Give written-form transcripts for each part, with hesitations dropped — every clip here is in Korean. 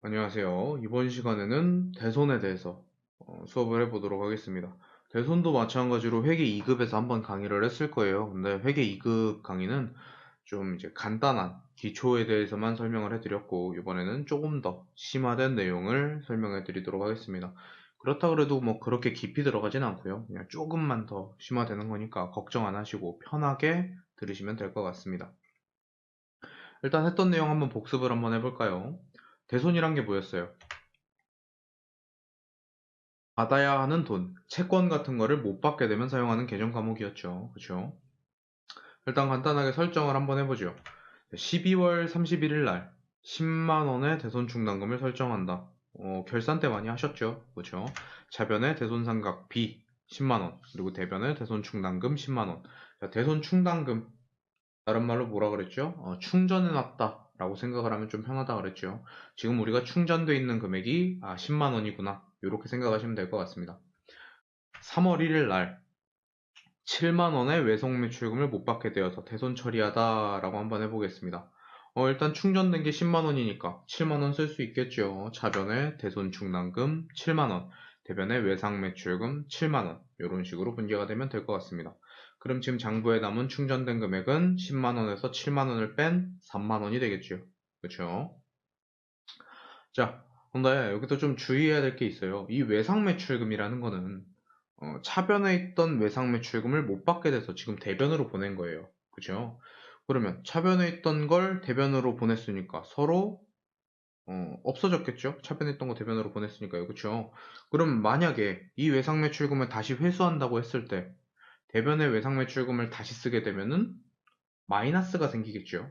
안녕하세요. 이번 시간에는 대손에 대해서 수업을 해보도록 하겠습니다. 대손도 마찬가지로 회계 2급에서 한번 강의를 했을 거예요. 근데 회계 2급 강의는 좀 이제 간단한 기초에 대해서만 설명을 해드렸고, 이번에는 조금 더 심화된 내용을 설명해 드리도록 하겠습니다. 그렇다 그래도 뭐 그렇게 깊이 들어가진 않고요. 그냥 조금만 더 심화되는 거니까 걱정 안 하시고 편하게 들으시면 될 것 같습니다. 일단 했던 내용 한번 복습을 한번 해볼까요? 대손이란 게 뭐였어요? 받아야 하는 돈, 채권 같은 거를 못 받게 되면 사용하는 개정 과목이었죠. 그쵸? 일단 간단하게 설정을 한번 해보죠. 12월 31일 날 10만 원의 대손 충당금을 설정한다. 결산 때 많이 하셨죠? 그쵸? 차변의 대손 상각 B 10만 원, 그리고 대변의 대손 충당금 10만 원. 자, 대손 충당금, 다른 말로 뭐라 그랬죠? 충전해 놨다 라고 생각을 하면 좀 편하다 그랬죠. 지금 우리가 충전돼 있는 금액이 10만 원이구나, 이렇게 생각하시면 될 것 같습니다. 3월 1일 날 7만 원의 외송 매출금을 못 받게 되어서 대손 처리하다라고 한번 해보겠습니다. 일단 충전된 게 10만 원이니까 7만 원 쓸 수 있겠죠. 차변에 대손 충당금 7만 원, 대변에 외상 매출금 7만 원, 이런 식으로 분개가 되면 될 것 같습니다. 그럼 지금 장부에 남은 충전된 금액은 10만 원에서 7만 원을 뺀 3만 원이 되겠죠. 그렇죠? 자, 근데 여기서 좀 주의해야 될 게 있어요. 이 외상 매출금이라는 거는 차변에 있던 외상 매출금을 못 받게 돼서 지금 대변으로 보낸 거예요. 그죠? 그러면 차변에 있던 걸 대변으로 보냈으니까 서로 없어졌겠죠? 차변에 있던 거 대변으로 보냈으니까요. 그쵸? 그럼 만약에 이 외상 매출금을 다시 회수한다고 했을 때 대변의 외상 매출금을 다시 쓰게 되면은 마이너스가 생기겠죠?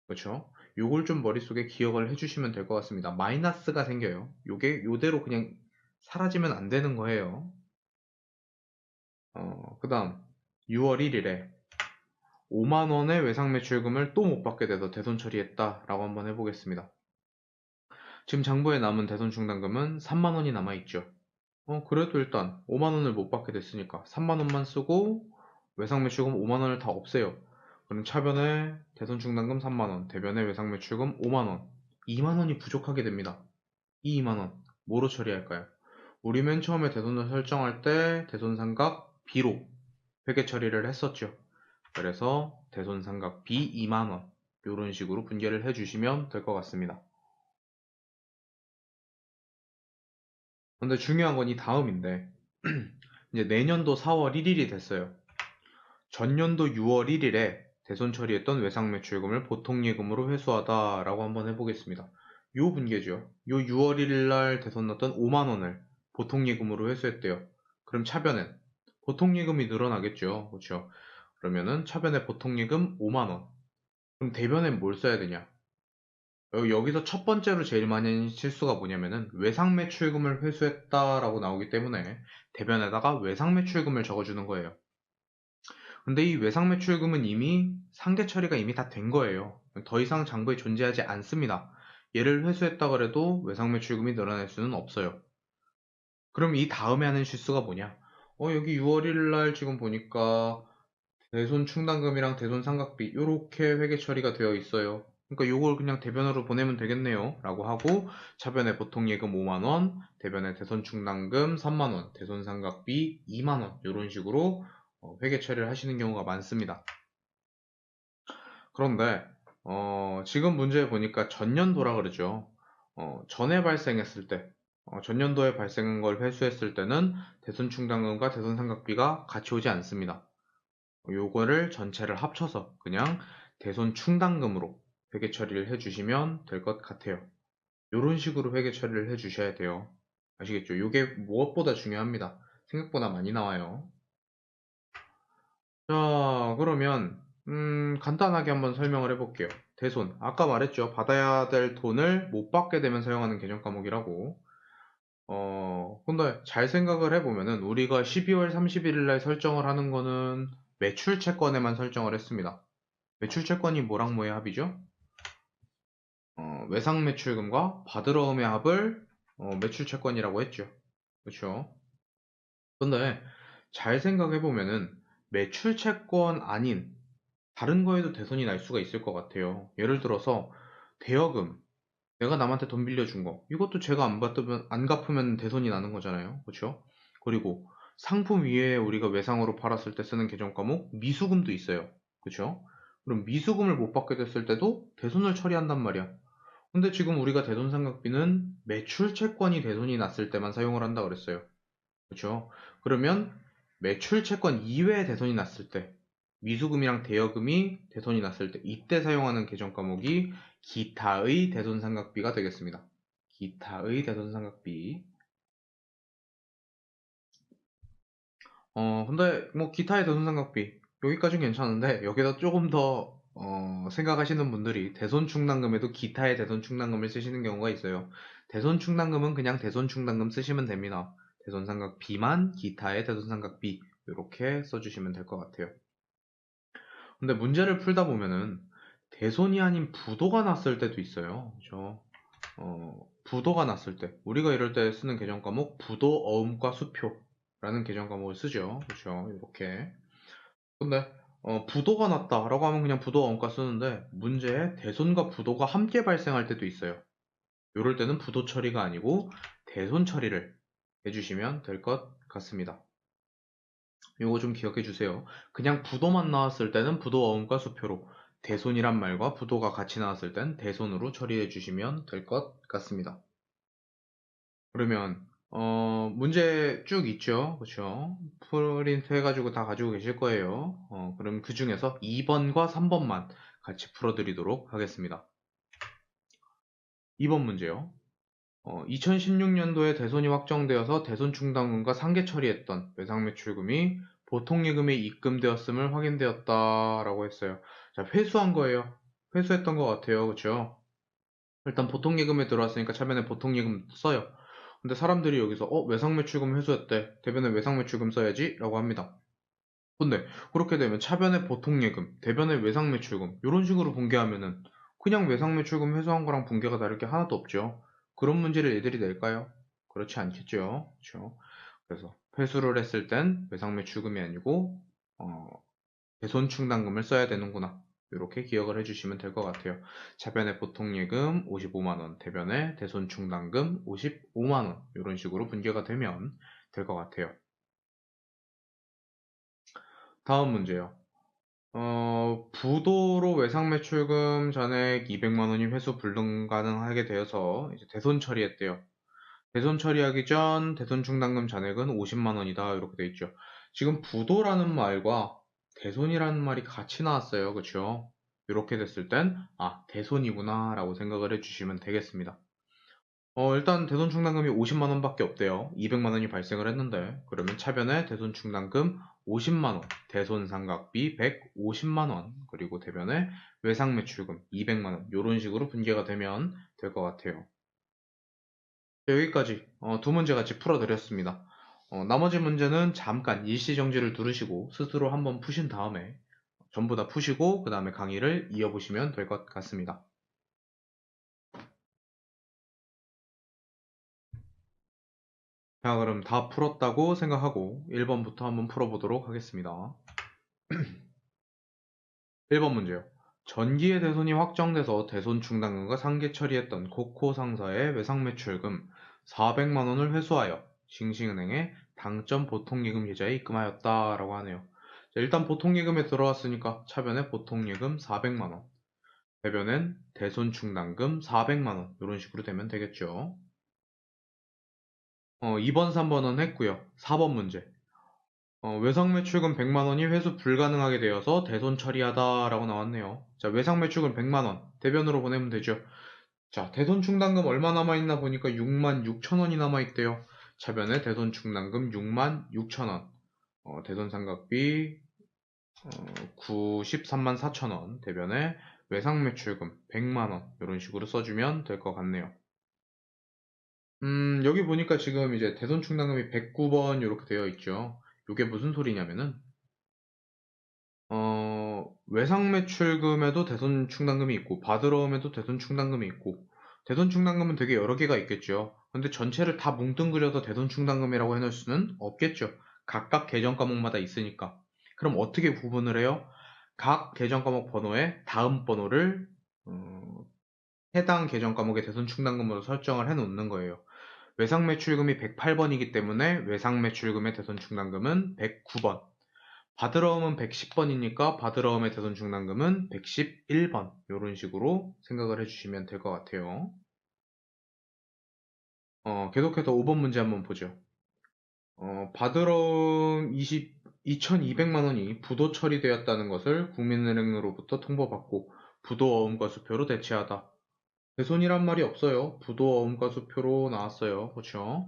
그쵸? 요걸 좀 머릿속에 기억을 해주시면 될 것 같습니다. 마이너스가 생겨요. 요게 요대로 그냥 사라지면 안 되는 거예요. 그 다음 6월 1일에 5만 원의 외상 매출금을 또 못 받게 돼서 대손 처리했다 라고 한번 해보겠습니다. 지금 장부에 남은 대손 충당금은 3만 원이 남아있죠. 그래도 일단 5만 원을 못 받게 됐으니까 3만 원만 쓰고 외상 매출금 5만 원을 다 없애요. 그럼 차변에 대손 충당금 3만 원, 대변에 외상 매출금 5만 원, 2만 원이 부족하게 됩니다. 이 2만 원 뭐로 처리할까요? 우리 맨 처음에 대손을 설정할 때 대손 삼각 B로 회계 처리를 했었죠. 그래서 대손 삼각 B 2만 원, 이런 식으로 분개를 해주시면 될 것 같습니다. 근데 중요한 건 이 다음인데 이제 내년도 4월 1일이 됐어요. 전년도 6월 1일에 대손 처리했던 외상 매출금을 보통예금으로 회수하다라고 한번 해보겠습니다. 요 분계죠. 요 6월 1일 날 대손 났던 5만 원을 보통예금으로 회수했대요. 그럼 차변은 보통예금이 늘어나겠죠. 그렇죠? 그러면은 차변에 보통예금 5만 원. 그럼 대변엔 뭘 써야 되냐? 여기서 첫 번째로 제일 많이 하는 실수가 뭐냐면은 외상 매출금을 회수했다라고 나오기 때문에 대변에다가 외상 매출금을 적어주는 거예요. 근데 이 외상 매출금은 이미 상계 처리가 이미 다 된 거예요. 더 이상 장부에 존재하지 않습니다. 얘를 회수했다 그래도 외상 매출금이 늘어날 수는 없어요. 그럼 이 다음에 하는 실수가 뭐냐? 여기 6월 1일 날 지금 보니까 대손 충당금이랑 대손 상각비 이렇게 회계 처리가 되어 있어요. 그러니까 요걸 그냥 대변으로 보내면 되겠네요 라고 하고 차변에 보통 예금 5만원, 대변에 대손 충당금 3만원, 대손 상각비 2만원, 이런 식으로 회계 처리를 하시는 경우가 많습니다. 그런데 지금 문제 보니까 전년도라 그러죠. 전에 발생했을 때, 전년도에 발생한 걸 회수했을 때는 대손 충당금과 대손 상각비가 같이 오지 않습니다. 요거를 전체를 합쳐서 그냥 대손 충당금으로 회계 처리를 해주시면 될 것 같아요. 이런 식으로 회계 처리를 해주셔야 돼요. 아시겠죠? 이게 무엇보다 중요합니다. 생각보다 많이 나와요. 자, 그러면 간단하게 한번 설명을 해볼게요. 대손, 아까 말했죠. 받아야 될 돈을 못 받게 되면 사용하는 개정 과목이라고. 근데 잘 생각을 해보면은 우리가 12월 31일 날 설정을 하는 거는 매출 채권에만 설정을 했습니다. 매출 채권이 뭐랑 뭐의 합이죠? 외상 매출금과 받으러움의 합을 매출 채권이라고 했죠. 그렇죠? 근데 잘 생각해 보면은 매출 채권 아닌 다른 거에도 대손이 날 수가 있을 것 같아요. 예를 들어서 대여금, 내가 남한테 돈 빌려준 거. 이것도 제가 안 갚으면 대손이 나는 거잖아요. 그렇죠? 그리고 상품 위에 우리가 외상으로 팔았을 때 쓰는 계정 과목 미수금도 있어요. 그렇죠? 그럼 미수금을 못 받게 됐을 때도 대손을 처리한단 말이야. 근데 지금 우리가 대손삼각비는 매출 채권이 대손이 났을 때만 사용을 한다 그랬어요. 그렇죠? 그러면 매출 채권 이외에 대손이 났을 때, 미수금이랑 대여금이 대손이 났을 때, 이때 사용하는 계정 과목이 기타의 대손삼각비가 되겠습니다. 기타의 대손삼각비. 근데 뭐 기타의 대손삼각비 여기까지는 괜찮은데 여기다 조금 더 생각하시는 분들이 대손충당금에도 기타의 대손충당금을 쓰시는 경우가 있어요. 대손충당금은 그냥 대손충당금 쓰시면 됩니다. 대손삼각비만 기타의 대손삼각비 이렇게 써주시면 될 것 같아요. 근데 문제를 풀다 보면은 대손이 아닌 부도가 났을 때도 있어요. 그죠? 부도가 났을 때 우리가 이럴 때 쓰는 계정 과목 부도 어음과 수표라는 계정 과목을 쓰죠. 그렇죠? 이렇게. 근데 부도가 났다라고 하면 그냥 부도 어음과 쓰는데 문제에 대손과 부도가 함께 발생할 때도 있어요. 이럴 때는 부도 처리가 아니고 대손 처리를 해주시면 될 것 같습니다. 이거 좀 기억해 주세요. 그냥 부도만 나왔을 때는 부도 어음과 수표로, 대손이란 말과 부도가 같이 나왔을 땐 대손으로 처리해 주시면 될 것 같습니다. 그러면 문제 쭉 있죠. 그렇죠? 프린트 해가지고 다 가지고 계실 거예요. 그럼 그 중에서 2번과 3번만 같이 풀어드리도록 하겠습니다. 2번 문제요. 2016년도에 대손이 확정되어서 대손 충당금과 상계 처리했던 외상매출금이 보통예금에 입금되었음을 확인되었다라고 했어요. 자, 회수한 거예요. 회수했던 것 같아요. 그렇죠? 일단 보통예금에 들어왔으니까 차변에 보통예금 써요. 근데 사람들이 여기서 외상매출금 회수했대. 대변에 외상매출금 써야지 라고 합니다. 근데 그렇게 되면 차변에 보통예금, 대변에 외상매출금 이런 식으로 분개하면은 그냥 외상매출금 회수한 거랑 분개가 다를 게 하나도 없죠. 그런 문제를 얘들이 낼까요? 그렇지 않겠죠. 그렇죠? 그래서 회수를 했을 땐 외상매출금이 아니고 대손충당금을 써야 되는구나. 이렇게 기억을 해주시면 될 것 같아요. 차변에 보통예금 55만원, 대변에 대손충당금 55만원 이런 식으로 분개가 되면 될 것 같아요. 다음 문제요. 부도로 외상매출금 잔액 200만원이 회수 불가능하게 되어서 이제 대손 처리했대요. 대손 처리하기 전 대손충당금 잔액은 50만원이다 이렇게 돼 있죠. 지금 부도라는 말과 대손이라는 말이 같이 나왔어요. 그렇죠? 이렇게 됐을 땐 대손이구나 라고 생각을 해주시면 되겠습니다. 일단 대손충당금이 50만원 밖에 없대요. 200만원이 발생을 했는데 그러면 차변에 대손충당금 50만원, 대손상각비 150만원, 그리고 대변에 외상매출금 200만원 이런 식으로 분개가 되면 될 것 같아요. 여기까지 두 문제 같이 풀어드렸습니다. 나머지 문제는 잠깐 일시정지를 두르시고 스스로 한번 푸신 다음에 전부 다 푸시고 그 다음에 강의를 이어보시면 될 것 같습니다. 자, 그럼 다 풀었다고 생각하고 1번부터 한번 풀어보도록 하겠습니다. 1번 문제요. 전기의 대손이 확정돼서 대손 충당금과 상계 처리했던 코코 상사의 외상매출금 400만원을 회수하여 싱싱은행에 당점 보통예금 계좌에 입금하였다라고 하네요. 자, 일단 보통예금에 들어왔으니까 차변에 보통예금 400만원, 대변엔 대손 충당금 400만원 이런 식으로 되면 되겠죠. 2번, 3번은 했고요. 4번 문제. 외상매출금 100만원이 회수 불가능하게 되어서 대손 처리하다라고 나왔네요. 자, 외상매출금 100만원 대변으로 보내면 되죠. 자, 대손 충당금 얼마 남아있나 보니까 6만 6천원이 남아있대요. 차변에 대손 충당금 6만 6천원, 대손 상각비 93만 4천원, 대변에 외상매출금 100만원 이런 식으로 써주면 될 것 같네요. 여기 보니까 지금 이제 대손 충당금이 109번 이렇게 되어 있죠. 이게 무슨 소리냐면은 외상 매출금에도 대손 충당금이 있고 받으러 오면도 대손 충당금이 있고, 대손 충당금은 되게 여러 개가 있겠죠. 근데 전체를 다 뭉뚱그려서 대손 충당금이라고 해놓을 수는 없겠죠. 각각 계정 과목마다 있으니까. 그럼 어떻게 구분을 해요? 각 계정 과목 번호에 다음 번호를 해당 계정 과목의 대손 충당금으로 설정을 해 놓는 거예요. 외상 매출금이 108번이기 때문에 외상 매출금의 대손 충당금은 109번. 바드러움은 110번이니까 바드러움의 대손 충당금은 111번. 이런 식으로 생각을 해주시면 될 것 같아요. 계속해서 5번 문제 한번 보죠. 바드러움 2,200만 원이 부도 처리되었다는 것을 국민은행으로부터 통보받고 부도 어음과 수표로 대체하다. 대손이란 말이 없어요. 부도 어음과 수표로 나왔어요. 그렇죠?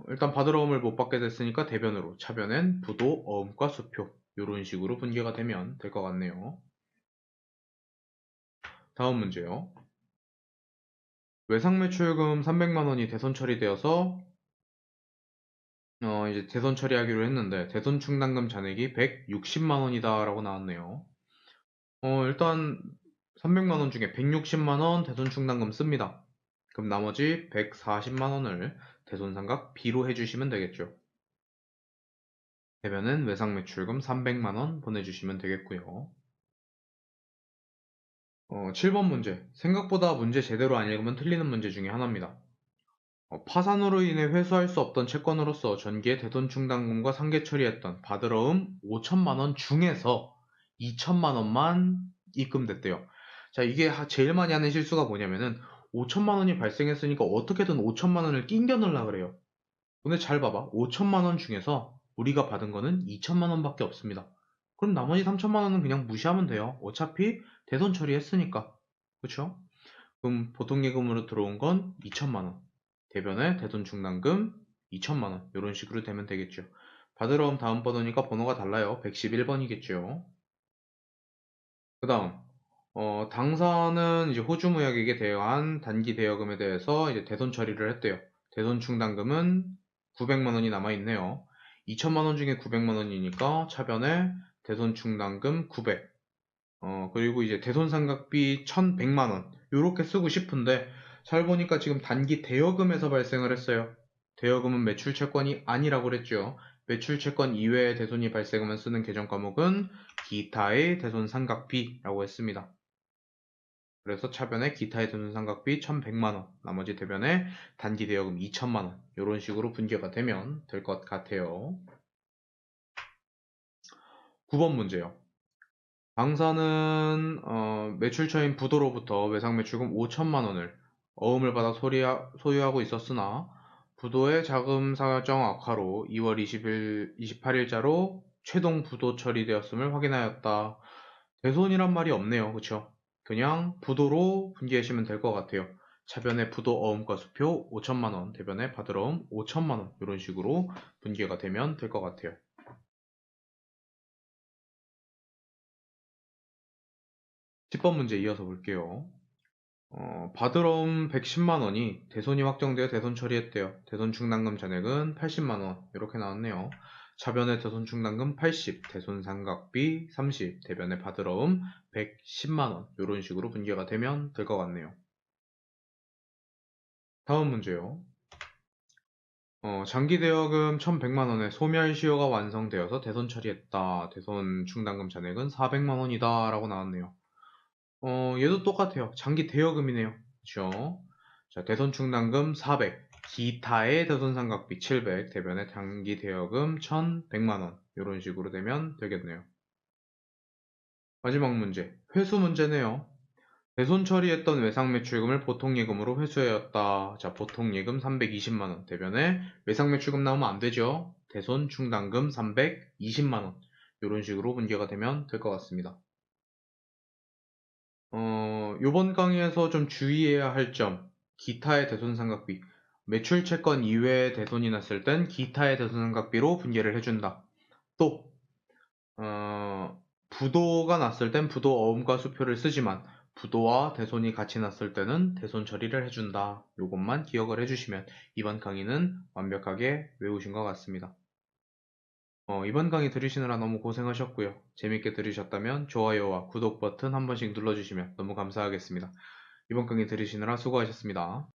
일단 바드러움을 못 받게 됐으니까 대변으로 차변엔 부도 어음과 수표 이런 식으로 분개가 되면 될 것 같네요. 다음 문제요. 외상매출금 300만 원이 대손 처리되어서 이제 대손 처리하기로 했는데 대손 충당금 잔액이 160만 원이다 라고 나왔네요. 일단 300만 원 중에 160만 원 대손 충당금 씁니다. 그럼 나머지 140만 원을 대손상각 B로 해주시면 되겠죠. 대변은 외상매출금 300만 원 보내주시면 되겠고요. 7번 문제. 생각보다 문제 제대로 안 읽으면 틀리는 문제 중에 하나입니다. 파산으로 인해 회수할 수 없던 채권으로서 전기의 대손 충당금과 상계 처리했던 바드러움 5천만 원 중에서 2천만 원만 입금됐대요. 자, 이게 제일 많이 하는 실수가 뭐냐면은 5천만 원이 발생했으니까 어떻게든 5천만 원을 낑겨 넣으려고 그래요. 근데 잘 봐봐. 5천만 원 중에서 우리가 받은 거는 2천만 원밖에 없습니다. 그럼 나머지 3천만 원은 그냥 무시하면 돼요. 어차피 대손 처리했으니까. 그쵸? 그럼 보통예금으로 들어온 건 2천만 원. 대변에 대손 충당금 2천만 원. 이런 식으로 되면 되겠죠. 받으러 온 다음 번호니까 번호가 달라요. 111번이겠죠. 그 다음, 당사는 이제 호주무역에게 대여한 단기 대여금에 대해서 이제 대손 처리를 했대요. 대손 충당금은 900만 원이 남아있네요. 2천만 원 중에 900만 원이니까 차변에 대손 충당금 900. 그리고 이제 대손 상각비 1100만 원. 요렇게 쓰고 싶은데, 잘 보니까 지금 단기 대여금에서 발생을 했어요. 대여금은 매출 채권이 아니라고 그랬죠. 매출 채권 이외의 대손이 발생하면 쓰는 계정 과목은 기타의 대손 상각비라고 했습니다. 그래서 차변에 기타의 대손 상각비 1100만 원, 나머지 대변에 단기 대여금 2000만 원. 이런 식으로 분개가 되면 될 것 같아요. 9번 문제요. 당사는 매출처인 부도로부터 외상매출금 5천만 원을 어음을 받아 소유하고 있었으나 부도의 자금 사정 악화로 2월 28일자로 최종 부도 처리되었음을 확인하였다. 대손이란 말이 없네요. 그쵸? 그냥 부도로 분개하시면 될 것 같아요. 차변에 부도 어음과 수표 5천만 원, 대변에 받으러음 5천만 원 이런 식으로 분개가 되면 될 것 같아요. 10번 문제 이어서 볼게요. 받으러온 110만 원이 대손이 확정되어 대손 처리했대요. 대손 충당금 잔액은 80만 원. 이렇게 나왔네요. 차변에 대손 충당금 80, 대손 상각비 30, 대변에 받으러움 110만 원. 이런 식으로 분개가 되면 될 것 같네요. 다음 문제요. 장기 대여금 1100만 원의 소멸 시효가 완성되어서 대손 처리했다. 대손 충당금 잔액은 400만 원이다. 라고 나왔네요. 얘도 똑같아요. 장기 대여금이네요. 그쵸? 자, 대손 충당금 400, 기타의 대손 상각비 700, 대변의 장기 대여금 1100만 원. 이런 식으로 되면 되겠네요. 마지막 문제. 회수 문제네요. 대손 처리했던 외상 매출금을 보통 예금으로 회수하였다. 자, 보통 예금 320만 원. 대변에 외상 매출금 나오면 안 되죠. 대손 충당금 320만 원. 이런 식으로 분개가 되면 될 것 같습니다. 요번 강의에서 좀 주의해야 할 점, 기타의 대손상각비. 매출 채권 이외에 대손이 났을 땐 기타의 대손상각비로 분개를 해준다. 또, 부도가 났을 땐 부도 어음과 수표를 쓰지만, 부도와 대손이 같이 났을 때는 대손 처리를 해준다. 요것만 기억을 해주시면 이번 강의는 완벽하게 외우신 것 같습니다. 이번 강의 들으시느라 너무 고생하셨고요. 재밌게 들으셨다면 좋아요와 구독 버튼 한 번씩 눌러주시면 너무 감사하겠습니다. 이번 강의 들으시느라 수고하셨습니다.